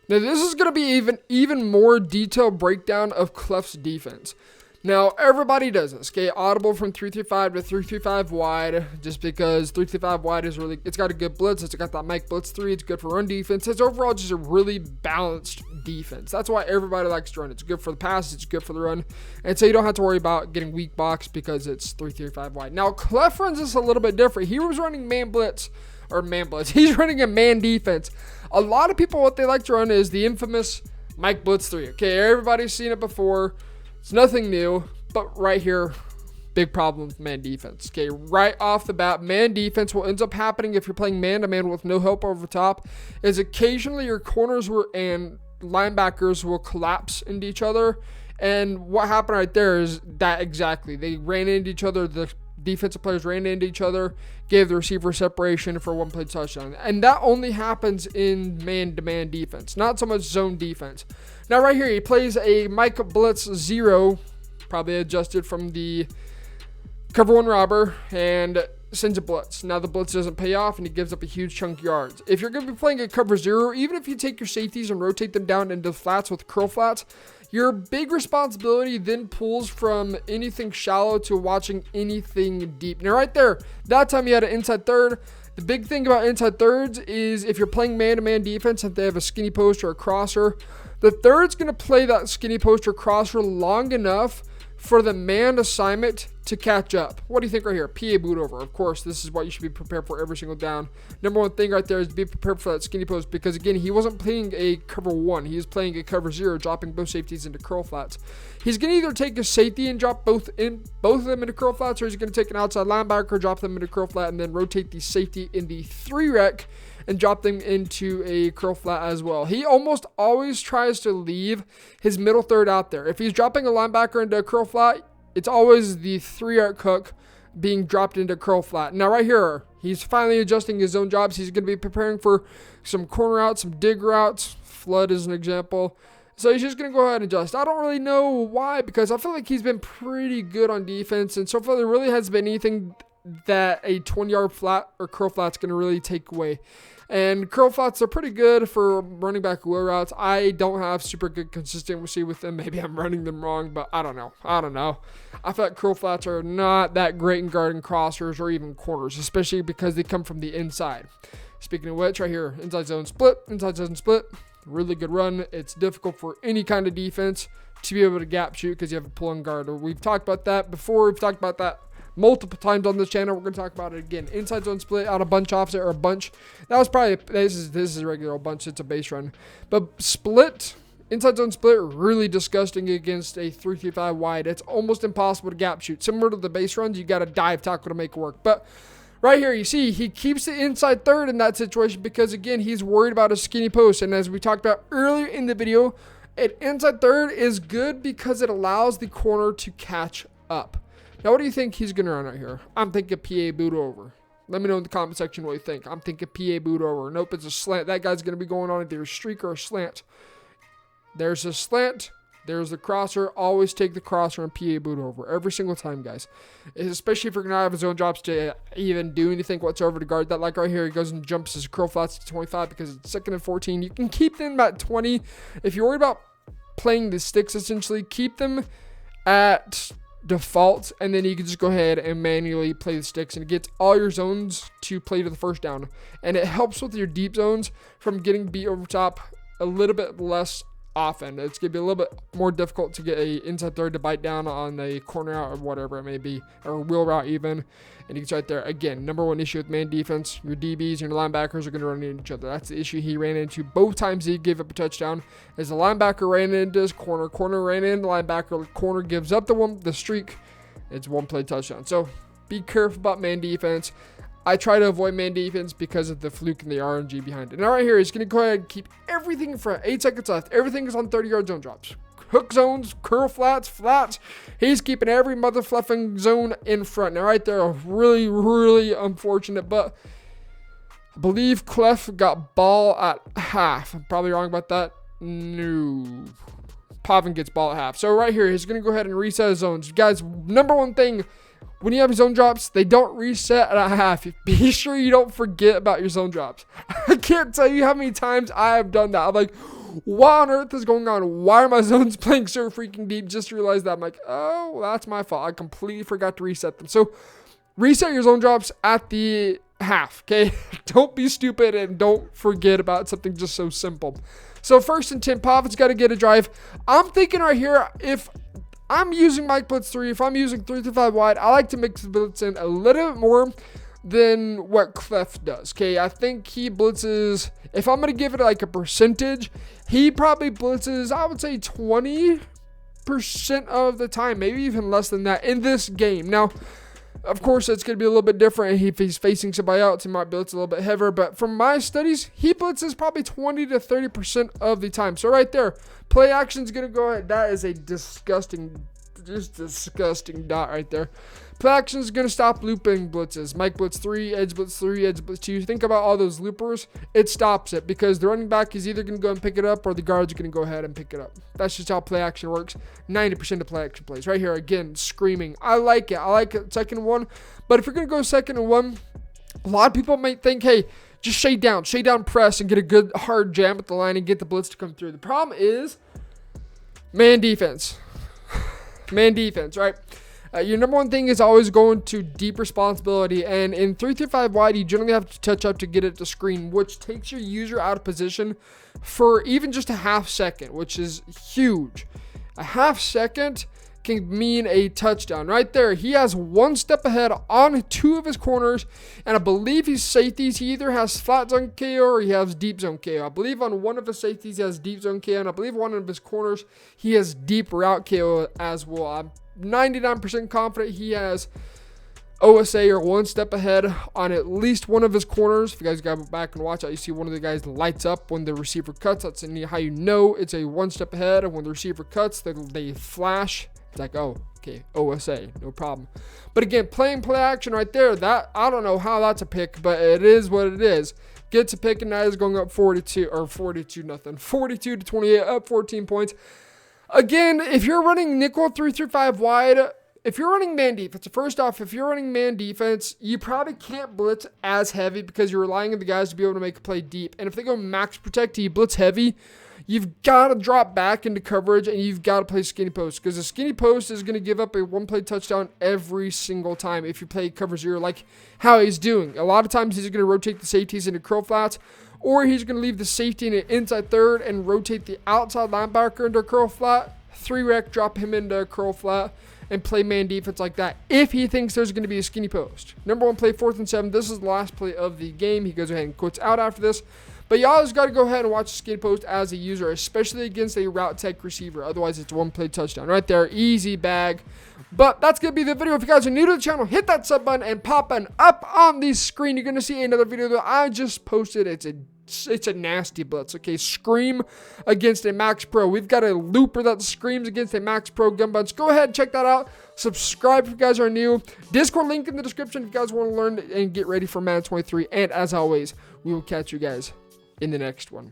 Now, this is going to be even more detailed breakdown of Cleff's defense. Now, everybody does this, okay? Audible from 335 to 335 wide, just because 335 wide is really, it's got a good blitz. It's got that Mike Blitz 3. It's good for run defense. It's overall just a really balanced defense. That's why everybody likes to run. It's good for the pass. It's good for the run. And so you don't have to worry about getting weak box because it's 335 wide. Now, Cleff runs this a little bit different. He was running man blitz. He's running a man defense. A lot of people, what they like to run is the infamous Mike Blitz 3. Okay, everybody's seen it before. It's nothing new, but right here, big problem with man defense. Okay, right off the bat, man defense, what ends up happening if you're playing man-to-man with no help over top is occasionally your corners and linebackers will collapse into each other. And what happened right there is that exactly. They ran into each other. The defensive players ran into each other, gave the receiver separation for one play touchdown. And that only happens in man-to-man defense, not so much zone defense. Now right here, he plays a Mike Blitz 0, probably adjusted from the cover one robber, and sends a blitz. Now the blitz doesn't pay off, and he gives up a huge chunk of yards. If you're going to be playing a cover 0, even if you take your safeties and rotate them down into flats with curl flats, your big responsibility then pulls from anything shallow to watching anything deep. Now right there, that time you had an inside third. The big thing about inside thirds is if you're playing man-to-man defense, if they have a skinny post or a crosser, the third's going to play that skinny post or crosser long enough for the man assignment to catch up. What do you think right here? PA boot over. Of course, this is what you should be prepared for every single down. Number one thing right there is to be prepared for that skinny post because, again, he wasn't playing a cover 1. He was playing a cover 0, dropping both safeties into curl flats. He's going to either take a safety and drop both of them into curl flats, or he's going to take an outside linebacker, drop them into curl flat, and then rotate the safety in the 3-rec and drop them into a curl flat as well. He almost always tries to leave his middle third out there. If he's dropping a linebacker into a curl flat, it's always the 3-yard hook being dropped into curl flat. Now right here, he's finally adjusting his zone jobs. He's going to be preparing for some corner routes, some dig routes. Flood is an example. So he's just going to go ahead and adjust. I don't really know why, because I feel like he's been pretty good on defense. And so far, there really hasn't been anything that a 20-yard flat or curl flat's going to really take away. And curl flats are pretty good for running back wheel routes. I don't have super good consistency with them. Maybe I'm running them wrong, but I don't know. I feel like curl flats are not that great in guarding crossers or even corners, especially because they come from the inside. Speaking of which, right here, inside zone split. Really good run. It's difficult for any kind of defense to be able to gap shoot because you have a pull-in guard. We've talked about that before. We've talked about that multiple times on this channel. We're going to talk about it again. Inside zone split out a bunch offset or a bunch. That was probably, this is a regular old bunch. It's a base run. But split, inside zone split, really disgusting against a 3-5 wide. It's almost impossible to gap shoot. Similar to the base runs, you got to dive tackle to make it work. But right here, you see, he keeps the inside third in that situation because, again, he's worried about a skinny post. And as we talked about earlier in the video, an inside third is good because it allows the corner to catch up. Now, what do you think he's going to run right here? I'm thinking PA boot over. Let me know in the comment section what you think. I'm thinking PA boot over. Nope, it's a slant. That guy's going to be going on either a streak or a slant. There's a slant. There's the crosser. Always take the crosser and PA boot over. Every single time, guys. Especially if you're going to have his own drops to even do anything whatsoever to guard that. Like right here, he goes and jumps his curl flats to 25 because it's 2nd and 14. You can keep them at 20. If you're worried about playing the sticks, essentially, keep them at default, and then you can just go ahead and manually play the sticks, and it gets all your zones to play to the first down, and it helps with your deep zones from getting beat over top a little bit less often. It's going to be a little bit more difficult to get a inside third to bite down on a corner out or whatever it may be, or a wheel route even. And you can right there, again, number one issue with man defense, your DBs and your linebackers are going to run into each other. That's the issue he ran into both times he gave up a touchdown. As the linebacker ran into his corner ran into the linebacker, corner gives up the streak. It's one play touchdown. So be careful about man defense. I try to avoid man defense because of the fluke and the RNG behind it. Now right here, he's going to go ahead and keep everything in front. 8 seconds left. Everything is on 30-yard zone drops. Hook zones, curl flats. He's keeping every mother fluffing zone in front. Now right there, really, really unfortunate, but I believe Cleff got ball at half. I'm probably wrong about that. No. Pavin gets ball at half. So right here, he's going to go ahead and reset his zones. Guys, number one thing, when you have zone drops, they don't reset at half. Be sure you don't forget about your zone drops. I can't tell you how many times I have done that. I'm like, what on earth is going on? Why are my zones playing so freaking deep? Just realized that. I'm like, oh, that's my fault. I completely forgot to reset them. So reset your zone drops at the half, okay? Don't be stupid and don't forget about something just so simple. So 1st and 10, Pavit's got to get a drive. I'm thinking right here, if I'm using Mike Blitz 3, if I'm using 3-5 wide, I like to mix the blitz in a little bit more than what Cleff does, okay? I think he blitzes, if I'm going to give it like a percentage, he probably blitzes, I would say 20% of the time, maybe even less than that in this game. Now, of course, it's going to be a little bit different. If he's facing somebody else, he might blitz a little bit heavier. But from my studies, he blitzes probably 20 to 30% of the time. So right there, play action is going to go ahead. That is a disgusting dot right there. Play action is going to stop looping blitzes. Mike Blitz 3, Edge Blitz 3, Edge Blitz 2. Think about all those loopers. It stops it because the running back is either going to go and pick it up or the guard's going to go ahead and pick it up. That's just how play action works. 90% of play action plays. Right here, again, screaming. I like it. I like it. 2nd and 1. But if you're going to go 2nd and 1, a lot of people might think, hey, just shade down press and get a good hard jam at the line and get the blitz to come through. The problem is man defense. Man defense, right? Your number one thing is always going to deep responsibility, and in 3-5 wide, you generally have to touch up to get it to screen, which takes your user out of position for even just a half second, which is huge. A half second can mean a touchdown. Right there, he has 1 step ahead on 2 of his corners, and I believe his safeties, he either has flat zone KO or he has deep zone KO. I believe on one of his safeties he has deep zone KO, and I believe one of his corners he has deep route KO as well. I'm 99% confident he has OSA or 1 step ahead on at least one of his corners. If you guys go back and watch out, you see one of the guys lights up when the receiver cuts. That's how you know it's a 1 step ahead. And when the receiver cuts, they flash. It's like, oh, okay, OSA, no problem. But again, playing play action right there, that I don't know how that's a pick, but it is what it is. Gets a pick, and that is going up 42 to 28, up 14 points. Again, if you're running nickel 3-5 wide, if you're running man defense, first off, if you're running man defense, you probably can't blitz as heavy because you're relying on the guys to be able to make a play deep. And if they go max protect, you blitz heavy, you've got to drop back into coverage and you've got to play skinny post, because the skinny post is going to give up a 1-play touchdown every single time if you play cover 0 like how he's doing. A lot of times he's going to rotate the safeties into curl flats, or he's going to leave the safety in an inside third and rotate the outside linebacker into a curl flat, 3-rec, drop him into a curl flat, and play man defense like that if he thinks there's going to be a skinny post. Number 1 play, 4th and 7. This is the last play of the game. He goes ahead and quits out after this. But you always got to go ahead and watch the skinny post as a user, especially against a route tech receiver. Otherwise, it's 1-play touchdown. Right there, easy bag. But that's going to be the video. If you guys are new to the channel, hit that sub button and pop an up on the screen. You're going to see another video that I just posted. It's a nasty blitz, okay? Scream against a Max Pro. We've got a looper that screams against a Max Pro gun bunch. Go ahead and check that out. Subscribe if you guys are new. Discord link in the description if you guys want to learn and get ready for Madden 23. And as always, we will catch you guys in the next one.